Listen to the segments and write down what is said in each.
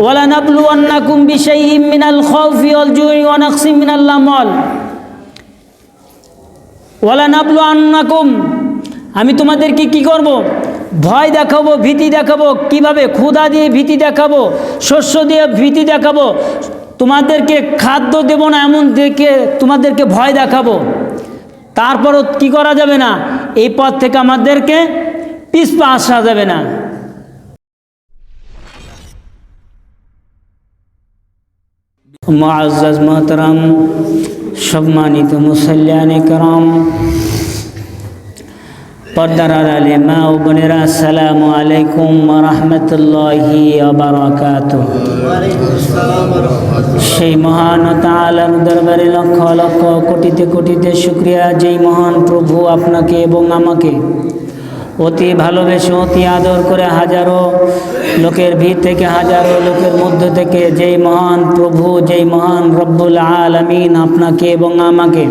ওয়ালানাবলুওয়ান্নাকুম বিশাইইম মিনাল খাউফি ওয়াল জুই ওয়া নাকসিম মিনাল আমওয়াল। ওয়ালানাবলুওয়ান্নাকুম, আমি তোমাদেরকে কি করব? ভয় দেখাবো, ভীতি দেখাবো। কিভাবে? ক্ষুধা দিয়ে ভীতি দেখাবো, শস্য দিয়ে ভীতি দেখাবো। তোমাদেরকে খাদ্য দেব না, এমন দেখে তোমাদেরকে ভয় দেখাবো। তারপরও কি করা যাবে না? এই পথ থেকে আমাদেরকে পিছপা আসা যাবে না। মুআজ্জাজ মুহতারাম, সম্মানিত মুসল্লিয়ানে কেরাম, পর্দার আড়ালে মা ও বোনেরা, আসসালামু আলাইকুম ওয়া রাহমাতুল্লাহি ওয়া বারাকাতুহু। সেই মহান তাআলার দরবারে লক্ষ লক্ষ কোটিতে কোটিতে শুকরিয়া, যেই মহান প্রভু আপনাকে এবং আমাকে অতি ভালোবেসে অতি আদর করে হাজারো লোকের ভিড় থেকে, হাজারো লোকের মধ্য থেকে যেই মহান প্রভু, যেই মহান রব্বুল আলামিন আপনাকে এবং আমাকে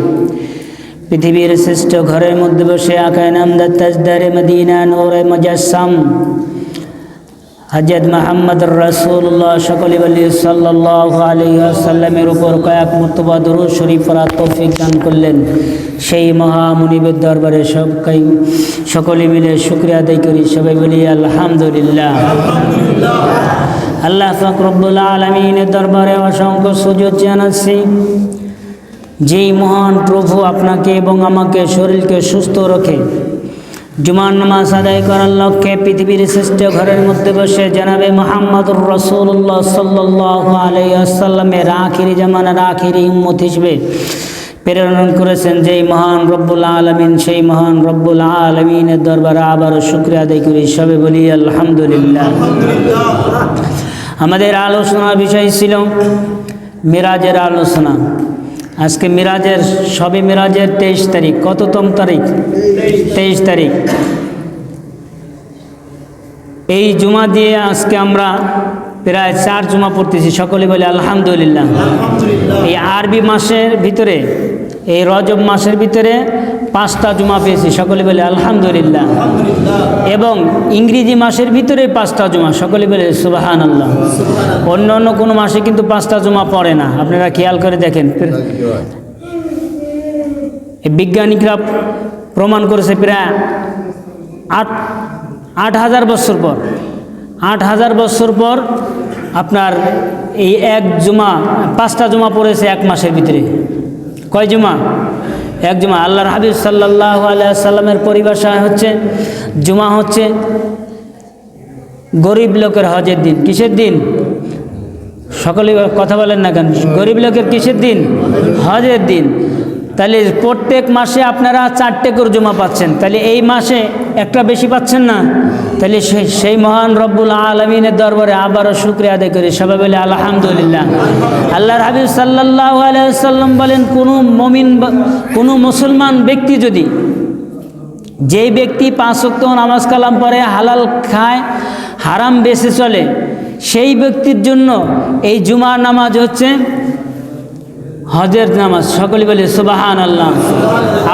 পৃথিবীর শ্রেষ্ঠ ঘরের মধ্যে বসে আকায় নামদার তাজদারে মদিনা নূরে মুজাসসাম হযরত মুহাম্মদ রাসূলুল্লাহ সকলে বলি সাল্লাল্লাহু আলাইহি ওয়াসাল্লামের উপর কয়েক মর্তবা দরুদ শরীফ পড়ার তৌফিক দান করলেন। সেই মহামুনিবের দরবারে সকলে মিলে শুকরিয়া আদায় করি। সবাই বলি আলহামদুলিল্লাহ। আল্লাহ পাক রব্বুল আলামিনের দরবারে অসংখ্য সুজুদ জানাচ্ছি, যেই মহান প্রভু আপনাকে এবং আমাকে শরীরকে সুস্থ রাখে জুমার নামাজ আদায় করার লক্ষ্যে পৃথিবীর শ্রেষ্ঠ ঘরের মধ্যে বসে জনাবে মুহাম্মদুর রাসূলুল্লাহ সাল্লাল্লাহু আলাইহি ওয়াসাল্লামের আখিরি জামানার আখিরি উম্মত হিসেবে প্রেরণ করেছেন যেই মহান রব্বুল আলামিন, সেই মহান রব্বুল আলামিনের দরবারে আবারও শুকরিয়া আদায় করি। সবে বলি আলহামদুলিল্লাহ। আমাদের আলোচনার বিষয় ছিল মিরাজের আলোচনা। আজকে মিরাজের, সবে মিরাজের 23 তারিখ। কততম তারিখ? 23 তারিখ। এই জুমা দিয়ে আজকে আমরা প্রায় 4 জুমা পড়তেছি। সকলে বলে আলহামদুলিল্লাহ। এই আরবি মাসের ভিতরে, এই রজব মাসের ভিতরে 5টা জুমা পেয়েছি। সকলে বলে আলহামদুলিল্লাহ। এবং ইংরেজি মাসের ভিতরে 5টা জুমা। সকলে বলে সুবহানাল্লাহ। অন্য অন্য কোনো মাসে কিন্তু 5টা জুমা পড়ে না। আপনারা খেয়াল করে দেখেন। বিজ্ঞানিকরা প্রমাণ করেছে প্রায় 8,000 বছর পর, 8,000 বছর পর আপনার এই এক জুমা, 5টা জুমা পড়েছে এক মাসের ভিতরে। কয় জুমা? এক জুমা। আল্লাহর হাবিব সাল্লাল্লাহু আলাইহি ওয়াসাল্লামের পরিভাষায় হচ্ছে জুমা হচ্ছে গরিব লোকের হজের দিন। কিসের দিন? সকলে কথা বলেন না কেন? গরিব লোকের কিসের দিন? হজের দিন। তাহলে প্রত্যেক মাসে আপনারা 4টে করে জুমা পাচ্ছেন, তাহলে এই মাসে একটা বেশি পাচ্ছেন না? তাহলে সেই মহান রব্বুল আলামিনের দরবারে আবারও শুকরিয়া আদায় করি। সবাই বলে আলহামদুলিল্লাহ। আল্লাহর হাবিব সাল্লাল্লাহু আলাইহি ওয়াসাল্লাম বলেন, কোনো মুসলমান ব্যক্তি যদি, যেই ব্যক্তি 5 ওয়াক্ত নামাজ কালাম পড়ে, হালাল খায়, হারাম বেঁচে চলে, সেই ব্যক্তির জন্য এই জুমার নামাজ হচ্ছে হজের নামাজ। সকলে বলে সুবহানাল্লাহ।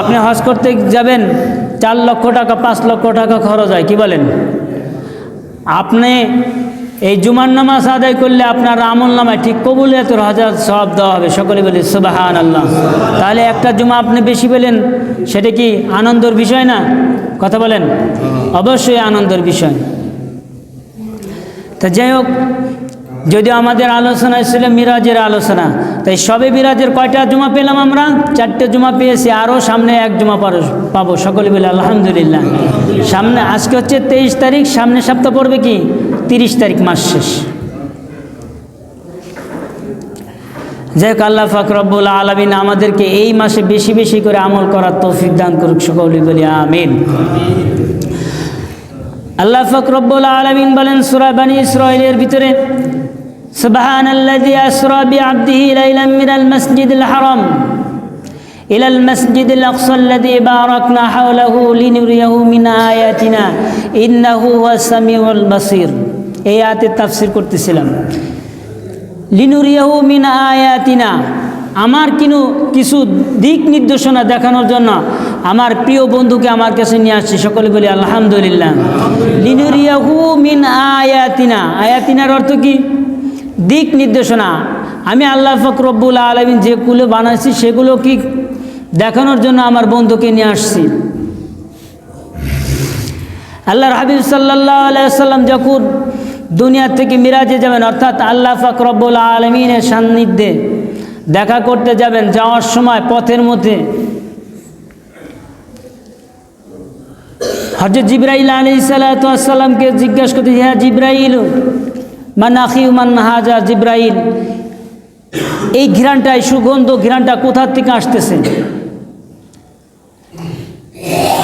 আপনি হজ করতে যাবেন, 4 লক্ষ টাকা 5 লক্ষ টাকা খরচ হয়। কি বলেন? আপনি এই জুমার নামাজ আদায় করলে আপনার আমল নামায় ঠিক কবুলিয়তের 1000 সওয়াব দেওয়া হবে। সকলে বলে সুবহানাল্লাহ। তাহলে একটা জুমা আপনি বেশি পেলেন, সেটা কি আনন্দের বিষয় না? কথা বলেন। অবশ্যই আনন্দের বিষয়। তা যাই হোক, যদিও আমাদের আলোচনা ছিল মিরাজের আলোচনা, তাই সবে মিরাজের কয়টা জুমা পেলাম আমরা? 4টে জুমা পেয়েছি, আরও সামনে 1 জুমা পাবো। সকলে বলে আলহামদুলিল্লাহ। সামনে আজকে হচ্ছে 23 তারিখ, সামনে সপ্তাহ পড়বে কি 30 তারিখ, মাস শেষ। যাই হোক, আল্লাহ পাক রব্বুল আলামিন আমাদেরকে এই মাসে বেশি বেশি করে আমল করার তৌফিক দান করুক। সকলে বলি আমিন। আল্লাহ পাক রব্বুল আলামিন বলেন সূরা বনী ইসরাঈলের ভিতরে, সুবহানাল্লাযী আসরা বিআবদিহি লাইলাম মিনাল মাসজিদিল হারাম ইলাল মাসজিদিল আকসাল্লাযী বারাকনা হাওলাহু লিনুরিয়াহু মিন আয়াতিনা ইন্নাহু হুয়াস সামিউল বাসীর। এই আয়াতের তাফসীর করতেছিলাম। লিনুরিয়াহু মিন আয়াতিনা, আমার কিছু দিক নির্দেশনা দেখানোর জন্য আমার প্রিয় বন্ধুকে আমার কাছে নিয়ে আসছি। সকলে বলি আলহামদুলিল্লাহ। লিনুরিয়াহু মিন আয়াতিনা। আয়াতিনার অর্থ কি? দিক নির্দেশনা। আমি আল্লাহ পাক রব্বুল আলামিন যেগুলো বানাইছি সেগুলো কি দেখানোর জন্য আমার বন্ধুকে নিয়ে আসছি। আল্লাহর হাবিব সাল্লাল্লাহু আলাইহি ওয়াসাল্লাম যখন দুনিয়া থেকে মিরাজে যাবেন, অর্থাৎ আল্লাহ পাক রব্বুল আলামিনের সান্নিধ্যে দেখা করতে যাবেন, যাওয়ার সময় পথের মধ্যে হযরত জিবরাইল আলাইহিস সালাতু ওয়াস সালামকে জিজ্ঞাসা করতে, হ্যাঁ জিবরাইল মান আখি মান হাজা, জিবরাইল এই ঘ্রাণটা, এই সুগন্ধ ঘ্রাণটা কোথা থেকে আসতেছে?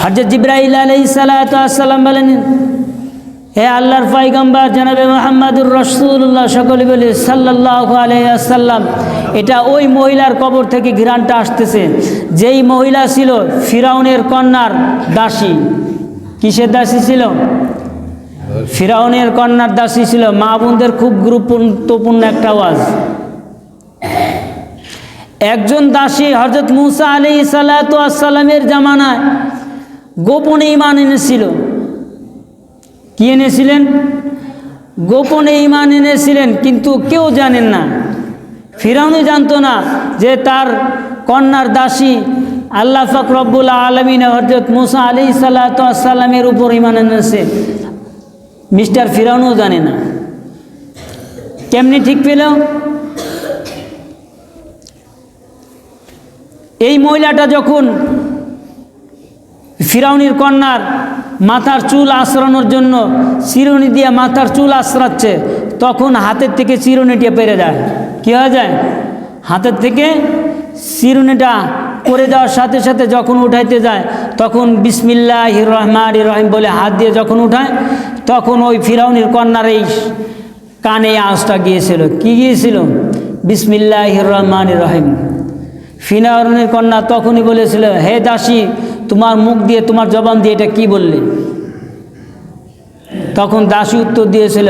হযরত জিবরাইল আলাইহিস সালাতু ওয়াস সালাম বলেন, হে আল্লাহর পয়গম্বর জনাবে মুহাম্মদুর রাসূলুল্লাহ, সকলে বলে সাল্লাল্লাহু আলাইহি ওয়াসাল্লাম, এটা ওই মহিলার কবর থেকে ঘ্রাণটা আসতেছে, যেই মহিলা ছিল ফিরাউনের কন্যার দাসী। কিসের দাসী ছিল? ফিরাউনের কন্যার দাসী ছিল। মা বোনদের খুব গুরুত্বপূর্ণ একটা ওয়াজ। একজন দাসী হযরত মুসা আলাইহিস সালাতু ওয়াস সালামের জামানায় গোপনে ঈমান এনেছিল। কি এনেছিলেন? গোপনে ঈমান এনেছিলেন, কিন্তু কেউ জানেন না। ফিরাউনও জানতো না যে তার কন্যার দাসী আল্লাহ পাক রব্বুল আলামিন হযরত মুসা আলাইহিস সালাতু ওয়াস সালামের উপর ঈমান এনেছে। মিস্টার ফিরাউনও জানে না। কেমনি ঠিক পেল? এই মহিলাটা যখন ফিরাউনের কন্যার মাথার চুল আঁচড়ানোর জন্য চিরুনি দিয়ে মাথার চুল আঁচড়াচ্ছে, তখন হাতের থেকে চিরুনিটা পেরে যায়। কী হয়ে যায়? হাতের থেকে চিরুনিটা পড়ে যাওয়ার সাথে সাথে যখন উঠাইতে যায়, তখন বিসমিল্লাহির রহমানির রহিম বলে হাত দিয়ে যখন উঠায়, তখন ওই ফিরাউনের কন্যার এই কানে আওয়াজটা গিয়েছিল। কি গিয়েছিল? বিসমিল্লাহির রহমানির রহিম। ফিরাউনের কন্যা তখনই বলেছিল, হে দাসী, তোমার মুখ দিয়ে, তোমার জবান দিয়ে এটা কি বললে? তখন দাসী উত্তর দিয়েছিল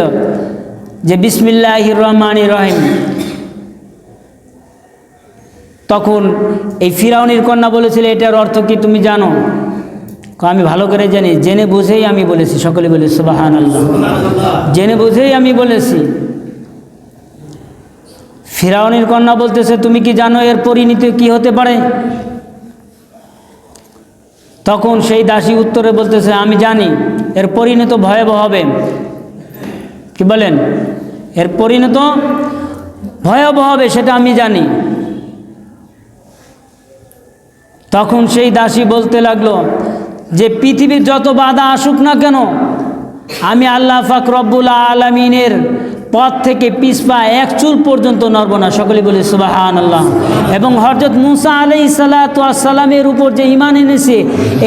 যে বিসমিল্লাহির রহমানির রহিম। তখন এই ফিরাউনের কন্যা বলেছিল, এটার অর্থ কি তুমি জানো? আমি ভালো করে জানি, জেনে বুঝেই আমি বলেছি। সকলে বলে সুবহানাল্লাহ। জেনে বুঝেই আমি বলেছি। ফিরাউনের কন্যা বলতেছে, তুমি কি জানো এর পরিণতি কি হতে পারে? তখন সেই দাসী উত্তরে বলতেছে, আমি জানি এর পরিণত ভয়াবহ হবে। কি বলেন? এর পরিণত ভয়াবহ হবে, সেটা আমি জানি। তখন সেই দাসী বলতে লাগলো যে পৃথিবীর যত বাধা আসুক না কেন, আমি আল্লাহ পাক রব্বুল আলামিনের পথ থেকে পিছপা এক চুল পর্যন্ত নড়ব না। সকলে বলি সুবহানাল্লাহ। এবং হযরত মুসা আলাইহিস সালাতু ওয়াস সালামের উপর যে ঈমান এনেছে,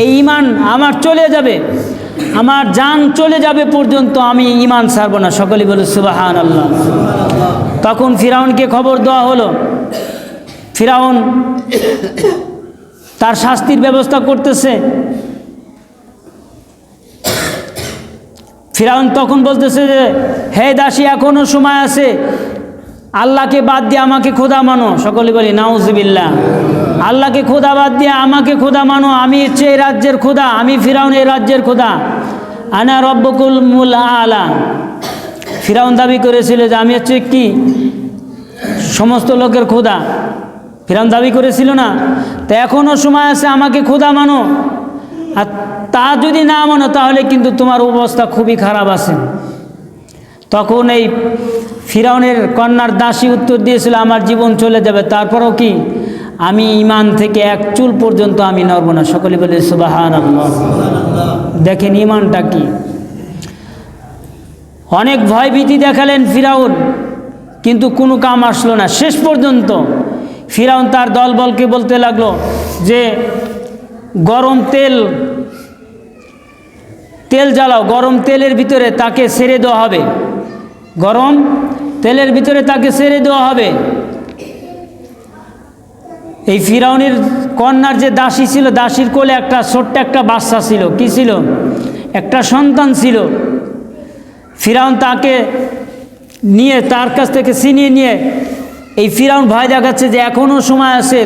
এই ঈমান আমার চলে যাবে, আমার জান চলে যাবে পর্যন্ত আমি ঈমান ছাড়ব না। সকলে বলি সুবহানাল্লাহ। তখন ফিরাউনকে খবর দেওয়া হলো। ফিরাউন তার শাস্তির ব্যবস্থা করতেছে। ফিরাউন তখন বলতেছে যে, হে দাসী, এখনো সময় আছে, আল্লাহকে বাদ দিয়ে আমাকে খোদা মানো। সকলে বলি নাউজুবিল্লাহ। আল্লাহকে খোদা বাদ দিয়ে আমাকে খোদা মানো। আমি হচ্ছে এই রাজ্যের খোদা, আমি ফিরাউন এই রাজ্যের খোদা। আনা রব্বুকুল আলা। ফিরাউন দাবি করেছিল যে আমি হচ্ছে কি সমস্ত লোকের খোদা। ফিরাউন দাবি করেছিল না? তো এখনও সময় আছে, আমাকে খোদা মানো। আর তা যদি না মানো তাহলে কিন্তু তোমার অবস্থা খুবই খারাপ আছে। তখন এই ফিরাউনের কন্যার দাসী উত্তর দিয়েছিল, আমার জীবন চলে যাবে, তারপরও কি আমি ঈমান থেকে এক চুল পর্যন্ত আমি নড়ব না। সকলে বলে সুবহানাল্লাহ। দেখেন ঈমানটা কি। অনেক ভয়ভীতি দেখালেন ফিরাউন, কিন্তু কোনো কাম আসলো না। শেষ পর্যন্ত ফিরাউন তার দলবলকে বলতে লাগলো যে গরম তেল জ্বালাও, গরম তেলের ভিতরে তাকে ছেড়ে দেওয়া হবে, গরম তেলের ভিতরে তাকে ছেড়ে দেওয়া হবে। এই ফিরাউনের কন্যার যে দাসী ছিল, দাসীর কোলে একটা ছোট্ট একটা বাচ্চা ছিল। কি ছিল? একটা সন্তান ছিল। ফিরাউন তাকে নিয়ে, তার কাছ থেকে ছিনিয়ে নিয়ে, এই ফিরাউন ভয় দেখাচ্ছে যে এখনও সময় আছে,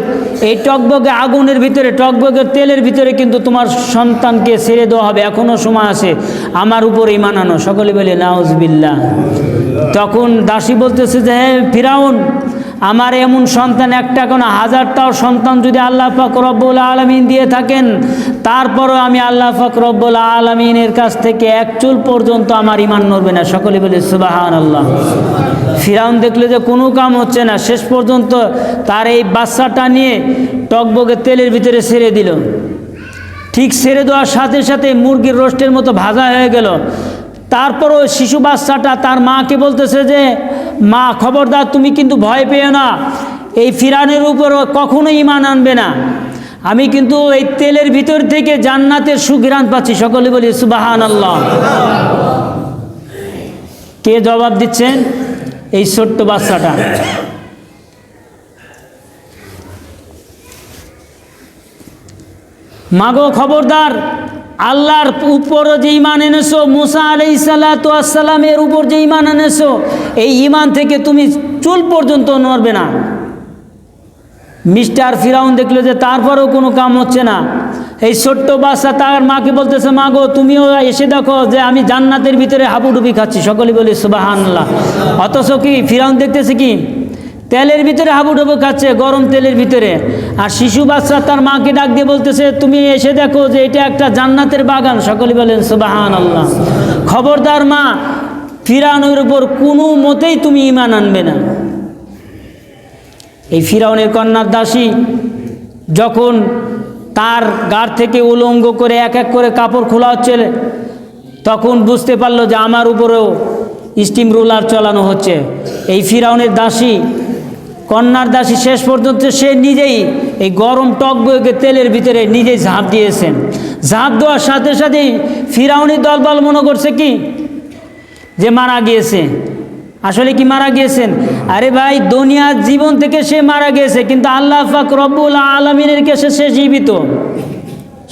এই টকবগে আগুনের ভিতরে, টকবগের তেলের ভিতরে কিন্তু তোমার সন্তানকে ছেড়ে দেওয়া হবে, এখনও সময় আছে, আমার উপর ঈমান আনো। সকলে বলে নাউজুবিল্লাহ। তখন দাসী বলতেছে যে হে ফিরাউন, আমার এমন সন্তান একটা কেন হাজারটাও সন্তান যদি আল্লাহ পাক রব্বুল আলামিন দিয়ে থাকেন, তারপরও আমি আল্লাহ পাক রব্বুল আলামিনের কাছ থেকে এক চুল পর্যন্ত আমার ঈমান নড়বে না। সকলে বলে সুবহানাল্লাহ। ফিরাউন দেখলো যে কোনো কাম হচ্ছে না, শেষ পর্যন্ত তার এই বাচ্চাটা নিয়ে টকবগে তেলের ভিতরে ছেড়ে দিল। ঠিক ছেড়ে দেওয়ার সাথে সাথে মুরগির রোস্টের মতো ভাজা হয়ে গেল। তারপরও শিশু বাচ্চাটা তার মাকে বলতেছে যে মা, খবরদার, তুমি কিন্তু ভয় পেও না, এই ফিরাউনের উপর কখনো ঈমান আনবে না, আমি কিন্তু এই তেলের ভিতর থেকে জান্নাতের সুঘ্রাণ পাচ্ছি। সকলে বলি সুবহানাল্লাহ। কে জবাব দিচ্ছেন? এই ছোট্ট বাচ্চাটা। মাগো খবরদার, আল্লাহর উপর যে ঈমান এনেছো, মুসা আলাইহিস সালাতু ওয়াস সালামের উপর যে ঈমান এনেছো, এই ঈমান থেকে তুমি চুল পর্যন্ত নড়বে না। মিস্টার ফিরাউন দেখলো যে তারপরেও কোনো কাম হচ্ছে না। এই ছোট্ট বাচ্চা তার মাকে বলতেছে, মা গো, তুমিও এসে দেখো যে আমি জান্নাতের ভিতরে হাবুডুবি খাচ্ছি। সকলে বলি সুবহানাল্লাহ। অথচ কি ফিরাউন দেখতেছে কি তেলের ভিতরে হাবুডুবু খাচ্ছে, গরম তেলের ভিতরে। আর শিশু বাচ্চা তার মাকে ডাক দিয়ে বলতেছে, তুমি এসে দেখো যে এটা একটা জান্নাতের বাগান। সকলে বলেন সুবহানাল্লাহ। খবরদার মা, ফিরাউনের উপর কোনো মতেই তুমি ঈমান আনবে না। এই ফিরাউনের কন্যার দাসী যখন তার গাড় থেকে উলঙ্গ করে এক এক করে কাপড় খোলা হচ্ছে, তখন বুঝতে পারলো যে আমার উপরেও স্টিম রুলার চালানো হচ্ছে। এই ফিরাউনের দাসী, কন্যার দাসী, শেষ পর্যন্ত সে নিজেই এই গরম টকবগে তেলের ভিতরে নিজেই ঝাঁপ দিয়েছেন। ঝাঁপ দেওয়ার সাথে সাথেই ফিরাউনি দলবল মনে করছে কি যে মারা গিয়েছে। আসলে কি মারা গিয়েছেন? আরে ভাই, দুনিয়ার জীবন থেকে সে মারা গিয়েছে, কিন্তু আল্লাহ পাক রব্বুল আলামিনের কাছে সে জীবিত।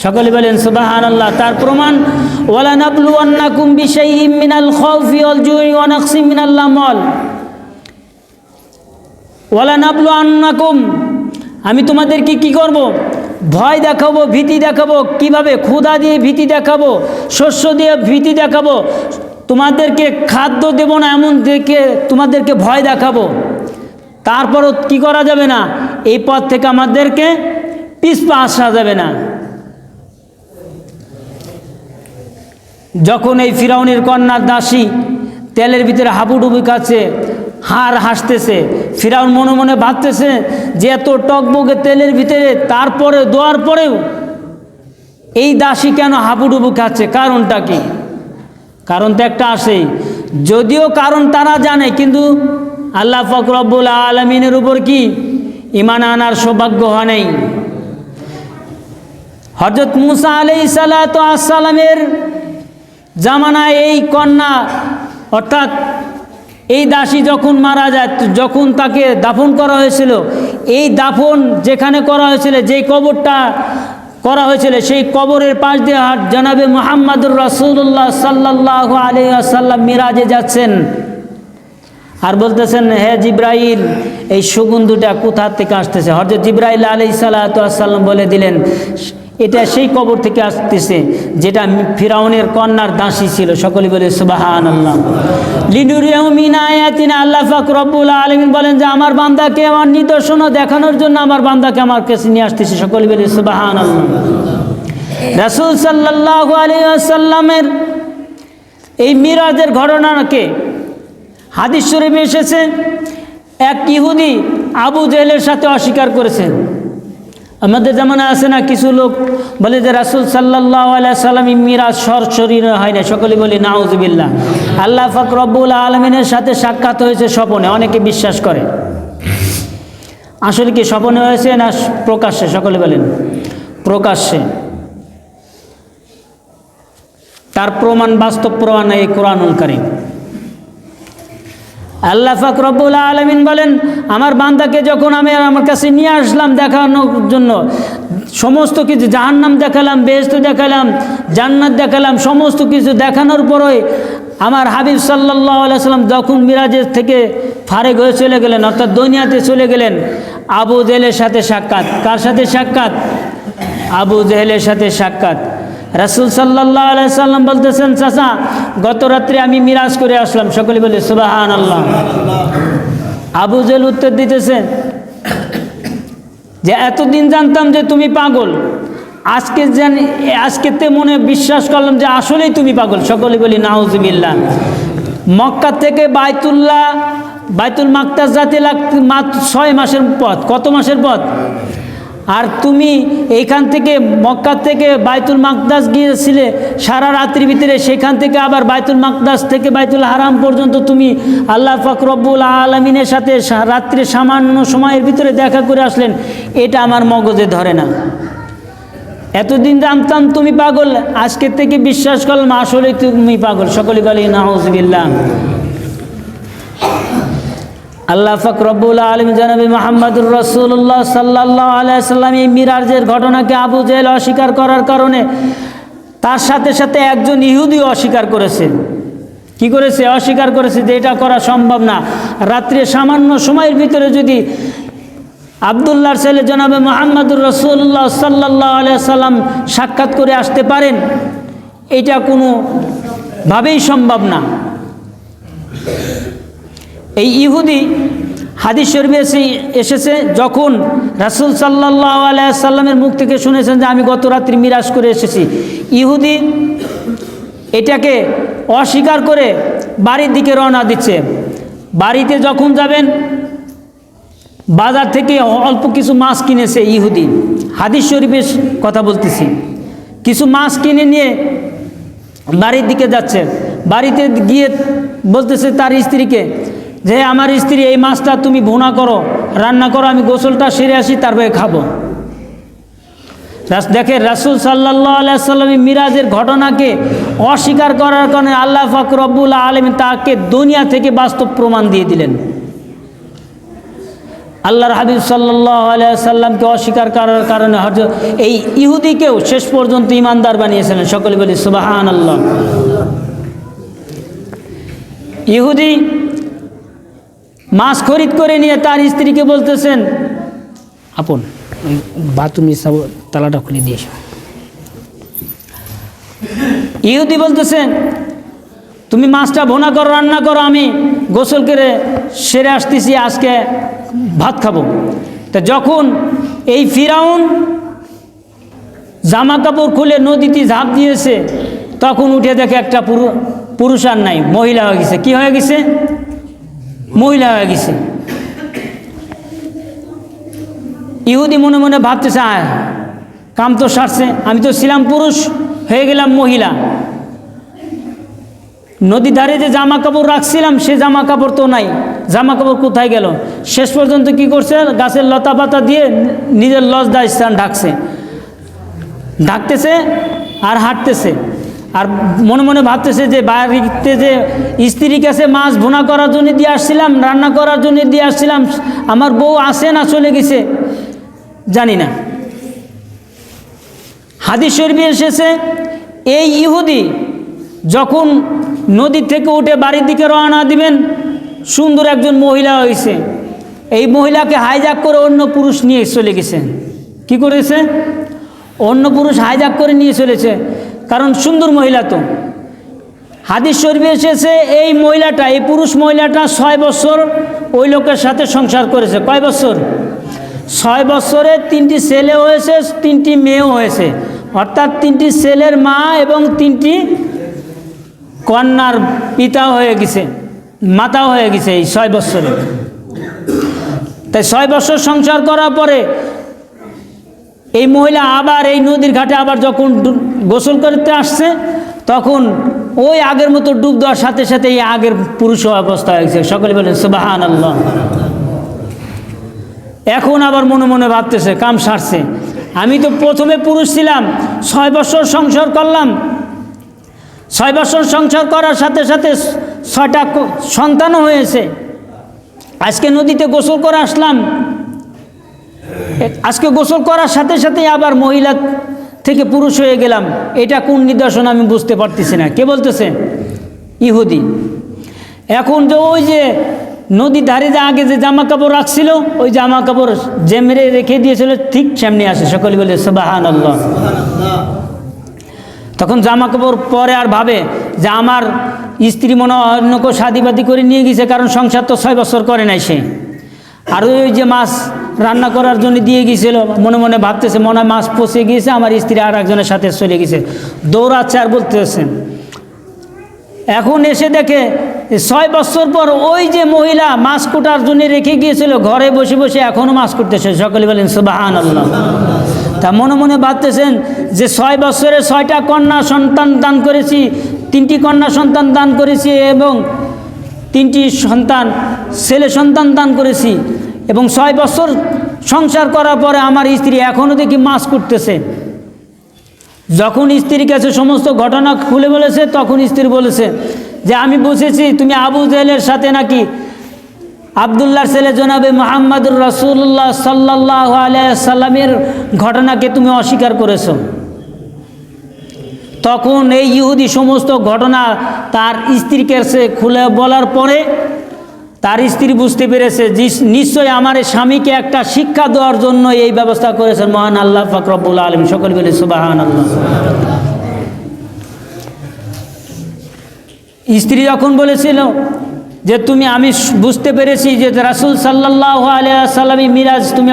সকলে বলেন সুবহানাল্লাহ। তার প্রমাণ, ওয়ালা নাবলুওয়ান্নাকুম বিশাইইম মিনাল খাউফি ওয়াল জুই ওয়া নাকসিম মিনাল আমওয়াল ওয়ালা নাবলুওয়ান্নাকুম, আমি তোমাদেরকে কি করব? ভয় দেখাবো, ভীতি দেখাবো। কিভাবে? ক্ষুধা দিয়ে ভীতি দেখাবো, শস্য দিয়ে ভীতি দেখাবো। তোমাদেরকে খাদ্য দেব না, এমন দেখে তোমাদেরকে ভয় দেখাবো। তারপরও কি করা যাবে না, এই পথ থেকে আমাদেরকে পিছপা আসা যাবে না। যখন এই ফিরাউনের কন্যার দাসী তেলের ভিতরে হাবুডুবু খাচ্ছে, হার হাসতেছে, ফিরাউন মনে মনে ভাবতেছে যে এত টকবগে তেলের ভিতরে তারপরে দোয়ার পরেও এই দাসী কেন হাবুডুবু খাচ্ছে? কারণটা কি? কারণ তো একটা আসেই, যদিও কারণ তারা জানে, কিন্তু আল্লাহ পাক রব্বুল আলামিনের উপর কি ঈমান আনার সৌভাগ্য হয় নাই। হযরত মুসা আলাইহিস সালাতু ওয়াস সালামের জামানায় এই কন্যা, অর্থাৎ এই দাসী যখন মারা যায়, যখন তাকে দাফন করা হয়েছিল, এই দাফন যেখানে করা হয়েছিল, যেই কবরটা করা হয়েছিল, সেই কবরের পাশ দিয়ে জনাবে মুহাম্মদুর রাসূলুল্লাহ সাল্লাল্লাহু আলাইহি ওয়াসাল্লাম মিরাজে যাচ্ছেন আর বলতেছেন, হে জিব্রাইল, এই সুগন্ধটা কোথা থেকে আসতেছে? হযরত জিব্রাইল আলাইহিস সালাতু ওয়াস সালাম বলে দিলেন, এটা সেই কবর থেকে আসতেছে যেটা ফিরাউনের কন্যার দাসী ছিল। সকলে বলে সুবহানাল্লাহ। লিনুরিয়াহু মিন আয়াতিনা, আল্লাহ পাক রব্বুল আলামিন বলেন যে আমার বান্দাকে আমার নিদর্শন দেখানোর জন্য আমার বান্দাকে আমার কাছে নিয়ে আসতেছে। সকলে বলে সুবহানাল্লাহ। রাসূল সাল্লাল্লাহু আলাইহি ওয়াসাল্লামের এই মিরাজের ঘটনাকে হাদিস শরীফে এসেছে, এক ইহুদি আবু জেহেলের সাথে অস্বীকার করেছেন। আমাদের জামানায় আছে না, কিছু লোক বলে যে রাসূল সাল্লাল্লাহু আলাইহি সাল্লাম মিরাজ সশরীরে হয় না। সকলে বলি নাউযুবিল্লাহ। আল্লাহ পাক রব্বুল আলামিনের সাথে সাক্ষাৎ হয়েছে স্বপ্নে, অনেকে বিশ্বাস করে। আসলে কি স্বপ্নে হয়েছে না প্রকাশ্যে? সকলে বলেন প্রকাশ্যে। তার প্রমাণ, বাস্তব প্রমাণ এই কোরআনুল কারীম। আল্লাহ পাক রব্বুল আলামিন বলেন, আমার বান্দাকে যখন আমি আমার কাছে নিয়ে আসলাম দেখানোর জন্য, সমস্ত কিছু জাহান্নাম দেখালাম, বেহেশত দেখালাম, জান্নাত দেখালাম, সমস্ত কিছু দেখানোর পরে আমার হাবিব সাল্লাল্লাহু আলাইহি সাল্লাম যখন মিরাজের থেকে ফারেগ হয়ে চলে গেলেন, অর্থাৎ দুনিয়াতে চলে গেলেন, আবু জেহেলের সাথে সাক্ষাৎ। কার সাথে সাক্ষাৎ? আবু জেহেলের সাথে সাক্ষাৎ। রাসূল সাল্লাল্লাহু আলাইহি সাল্লাম বলতেছেন, চাচা গত রাত্রে আমি মিরাজ করে আসলাম। সকলে বলে সুবহানাল্লাহ। আবু জেহেল উত্তর দিতেছে যে এতদিন জানতাম যে তুমি পাগল, আজকেতে মনে বিশ্বাস করলাম যে আসলেই তুমি পাগল। সকলে বলি নাউজুবিল্লাহ। মক্কা থেকে বাইতুল মাকদাস যেতে লাগতে মাত্র 6 মাসের পথ। কত মাসের পথ? আর তুমি এইখান থেকে মক্কা থেকে বাইতুল মাকদাস গিয়েছিলে সারা রাত্রির ভিতরে, সেখান থেকে আবার বাইতুল মাকদাস থেকে বাইতুল হারাম পর্যন্ত তুমি আল্লাহ পাক রব্বুল আলামিনের সাথে রাত্রে সামান্য সময়ের ভিতরে দেখা করে আসলেন। এটা আমার মগজে ধরে না। এতদিন জানতাম তুমি পাগল, আজকের থেকে বিশ্বাস করলাম আসলে তুমি পাগল। সকলে বলি নাউজুবিল্লাহ। আল্লাহ পাক রব্বুল আলামিন জনাবে মুহাম্মদুর রাসূলুল্লাহ সাল্লাল্লাহু আলাইহি সাল্লাম এই মিরাজের ঘটনাকে আবু জেহেল অস্বীকার করার কারণে তার সাথে সাথে একজন ইহুদি অস্বীকার করেছে। কি করেছে? অস্বীকার করেছে যে এটা করা সম্ভব না। রাত্রে সামান্য সময়ের ভিতরে যদি আব্দুল্লাহর ছেলে জনাবে মুহাম্মদুর রাসূলুল্লাহ সাল্লাল্লাহু আলাইহি সাল্লাম সাক্ষাৎ করে আসতে পারেন, এটা কোনোভাবেই সম্ভব না। এই ইহুদি হাদিস শরীফে এসেছে, যখন রাসূল সাল্লাল্লাহু আলাইহি সাল্লামের মুখ থেকে শুনেছেন যে আমি গত রাত্রি মিরাজ করে এসেছি, ইহুদি এটাকে অস্বীকার করে বাড়ির দিকে রওনা দিচ্ছে। বাড়িতে যখন যাবেন, বাজার থেকে অল্প কিছু মাছ কিনেছে ইহুদি। হাদিস শরীফের কথা বলতেছি। কিছু মাছ কিনে নিয়ে বাড়ির দিকে যাচ্ছে। বাড়িতে গিয়ে বলতেছে তার স্ত্রীকে যে আমার স্ত্রী, এই মাছটা তুমি ভুনা করো, রান্না করো, আমি গোসলটা সেরে আসি, তারপরে খাবো। দেখে রাসূল সাল্লাল্লাহু আলাইহি সাল্লাম মিরাজের ঘটনাকে অস্বীকার করার কারণে আল্লাহ পাক রব্বুল আলামিন তাকে দুনিয়া থেকে বাস্তব প্রমাণ দিয়ে দিলেন। আল্লাহর হাবিব সাল্লাল্লাহু আলাইহি সাল্লামকে অস্বীকার করার কারণে এই ইহুদিকেও শেষ পর্যন্ত ইমানদার বানিয়েছিলেন। সকলে বলি সুবহানাল্লাহ। ইহুদি মাছ খরিদ করে নিয়ে তার স্ত্রীকে বলতেছেন, আপন বাথরুমে তালাটা খুলে দিয়েছ। ইহুদি বলতেছেন তুমি মাছটা ভুনা করো, রান্না করো, আমি গোসল করে সেরে আসতেছি, আজকে ভাত খাবো। তা যখন এই ফিরাউন জামা কাপড় খুলে নদীতে ঝাঁপ দিয়েছে, তখন উঠে দেখে একটা পুরুষ আর নাই, মহিলা হয়ে গেছে। কি হয়ে গেছে? মহিলা হয়ে গেছে। ইহুদি মনে মনে ভাবতেছে, কাম তো সারছে, আমি তো ছিলাম পুরুষ, হয়ে গেলাম মহিলা। নদী ধারে যে জামা কাপড় রাখছিলাম সে জামা কাপড় তো নাই, জামা কাপড় কোথায় গেল? শেষ পর্যন্ত কি করছে? গাছের লতা পাতা দিয়ে নিজের লজ্জা স্থান ঢাকতেছে আর হাঁটতেছে। আর মনে মনে ভাবতেছে যে বাড়িতে যে স্ত্রীর কাছে মাছ ভুনা করার জন্য দিয়ে আসছিলাম, রান্না করার জন্য দিয়ে আসছিলাম, আমার বউ আসে না চলে গেছে জানি না। হাদিস শরীফে এসেছে এই ইহুদি যখন নদী থেকে উঠে বাড়ির দিকে রওনা দিবেন, সুন্দর একজন মহিলা হয়েছে। এই মহিলাকে হাইজ্যাক করে অন্য পুরুষ নিয়ে চলে গেছে। কি করেছে? অন্য পুরুষ হাইজ্যাক করে নিয়ে চলেছে, কারণ সুন্দর মহিলা তো। হাদিস শরীফে এসেছে এই মহিলাটা, এই পুরুষ মহিলাটা 6 বছর ওই লোকের সাথে সংসার করেছে। কয় বছর? 6 বছরে 3টি ছেলে হয়েছে, 3টি মেয়েও হয়েছে, অর্থাৎ 3টি ছেলের মা এবং 3টি কন্যার পিতা হয়ে গেছে, মাতা হয়ে গেছে এই 6 বছরে। তাই 6 বছর সংসার করার পরে এই মহিলা আবার এই নদীর ঘাটে আবার যখন গোসল করতে আসছে, তখন ওই আগের মতো ডুব দেওয়ার সাথে সাথে এই আগের পুরুষ অবস্থা হয়েছে। সকলে বলেন সুবহানাল্লাহ। এখন আবার মনে মনে ভাবতেছে কাম সারছে, আমি তো প্রথমে পুরুষ ছিলাম, 6 বছর সংসার করলাম, 6 বছর সংসার করার সাথে সাথে 6টা সন্তানও হয়েছে। আজকে নদীতে গোসল করে আসলাম, আজকে গোসল করার সাথে সাথে আবার মহিলা থেকে পুরুষ হয়ে গেলাম। এটা কোন নিদর্শন আমি বুঝতে পারতেছি না। কে বলতেছে? ইহুদি। এখন যে ওই যে নদীর ধারে যে আগে যে জামা কাপড় রাখছিল, ওই জামা কাপড় যে মেরে রেখে দিয়েছিল ঠিক সামনে আসে। সকলে বলে সুবহানাল্লাহ। তখন জামা কাপড় পরে আর ভাবে যে আমার স্ত্রী মনে হয় অন্য কেউ শাদিবাদি করে নিয়ে গেছে, কারণ সংসার তো 6 বছর করে নাই সে। আর ওই যে মাছ রান্না করার জন্য দিয়ে গিয়েছিল, মনে মনে ভাবতেছে মনে হয় মাছ পচে গিয়েছে, আমার স্ত্রী আর একজনের সাথে চলে গেছে, দৌড়াচ্ছে আর বলতেছে। এখন এসে দেখে 6 বছর পর ওই যে মহিলা মাছ কোটার জন্য রেখে গিয়েছিল ঘরে বসে বসে এখনও মাছ করতেছে। সকলে বলেন সুবহানাল্লাহ। তা মনে মনে ভাবতেছেন যে 6 বছরে 6টা কন্যা সন্তান দান করেছি, 3টি কন্যা সন্তান দান করেছি এবং 3টি ছেলে সন্তান দান করেছি, এবং 6 বছর সংসার করার পরে আমার স্ত্রী এখনও দেখি মাছ করতেছে। যখন স্ত্রীর কাছে সমস্ত ঘটনা খুলে বলেছে, তখন স্ত্রী বলেছে যে আমি বুঝেছি তুমি আবু জেহেলের সাথে নাকি আবদুল্লাহর ছেলে জনাবে মুহাম্মদুর রাসূলুল্লাহ সাল্লাল্লাহু আলাইহি সাল্লামের ঘটনাকে তুমি অস্বীকার করেছো। তখন এই ইহুদি সমস্ত ঘটনা তার স্ত্রীর কাছে খুলে বলার পরে তার স্ত্রী বুঝতে পেরেছে যে নিশ্চয়ই আমার স্বামীকে একটা শিক্ষা দেওয়ার জন্য এই ব্যবস্থা করেছেন মহান আল্লাহ পাক রব্বুল আলামিন। সকলে বলে সুবহানাল্লাহ। স্ত্রী যখন বলেছিল যে আমি বুঝতে পেরেছি যে রাসূল সাল্লাল্লাহু আলাইহি ওয়াসাল্লামের মিরাজ তুমি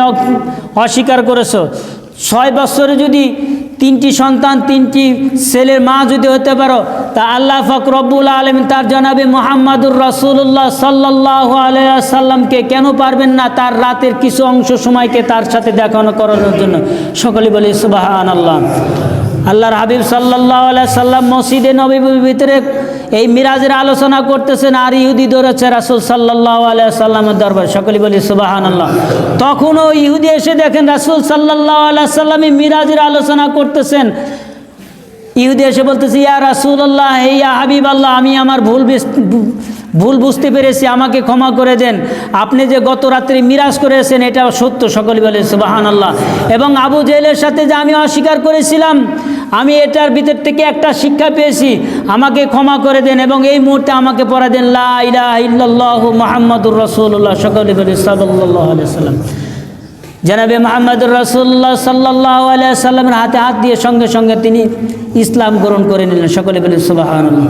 অস্বীকার করেছো, 6 বছরে যদি 3টি সন্তান 3টি ছেলের মা যদি হতে পারো, তা আল্লাহ পাক রব্বুল আলামিন তার জনাবে মুহাম্মদুর রাসূলুল্লাহ সাল্লাল্লাহু আলাইহি ওয়াসাল্লামকে কেন পারবেন না তার রাতের কিছু অংশ সময়কে তার সাথে দেখানো করানোর জন্য। সকলে বলি সুবহানাল্লাহ। আল্লাহর হাবিব সাল্লাল্লাহু আলাইহি সাল্লাম মসজিদে নববীর ভিতরে এই মিরাজের আলোচনা করতেছেন, আর ইহুদি দৌড়াচ্ছে রাসূল সাল্লাল্লাহু আলাইহি সাল্লামের দরবার। সকলে বলি সুবহানাল্লাহ। তখনও ইহুদি এসে দেখেন রাসূল সাল্লাল্লাহু আলাইহি সাল্লাম মিরাজের আলোচনা করতেছেন। ইহুদি এসে বলতেছে ইয়া রাসূলুল্লাহ, ইয়া হাবিবাল্লাহ, আমি আমার ভুল বুঝতে পেরেছি, আমাকে ক্ষমা করে দেন। আপনি যে গত রাত্রে মিরাজ করেছেন এটা সত্য। সকলে বলে সুবহানাল্লাহ। এবং আবু জেহেলের সাথে যে আমি অস্বীকার করেছিলাম, আমি এটার ভিতর থেকে একটা শিক্ষা পেয়েছি, আমাকে ক্ষমা করে দেন এবং এই মুহূর্তে আমাকে পড়া দেন লা ইলাহা ইল্লাল্লাহু মুহাম্মাদুর রাসূলুল্লাহ। সকলে বলে সাল্লাল্লাহু আলাইহি সাল্লাম। জনাবে মুহাম্মদুর রাসূলুল্লাহ সাল্লাল্লাহু আলাইহি সাল্লামের হাতে হাত দিয়ে সঙ্গে সঙ্গে তিনি ইসলাম গ্রহণ করে নিলেন। সকলে বলে সুবহানাল্লাহ।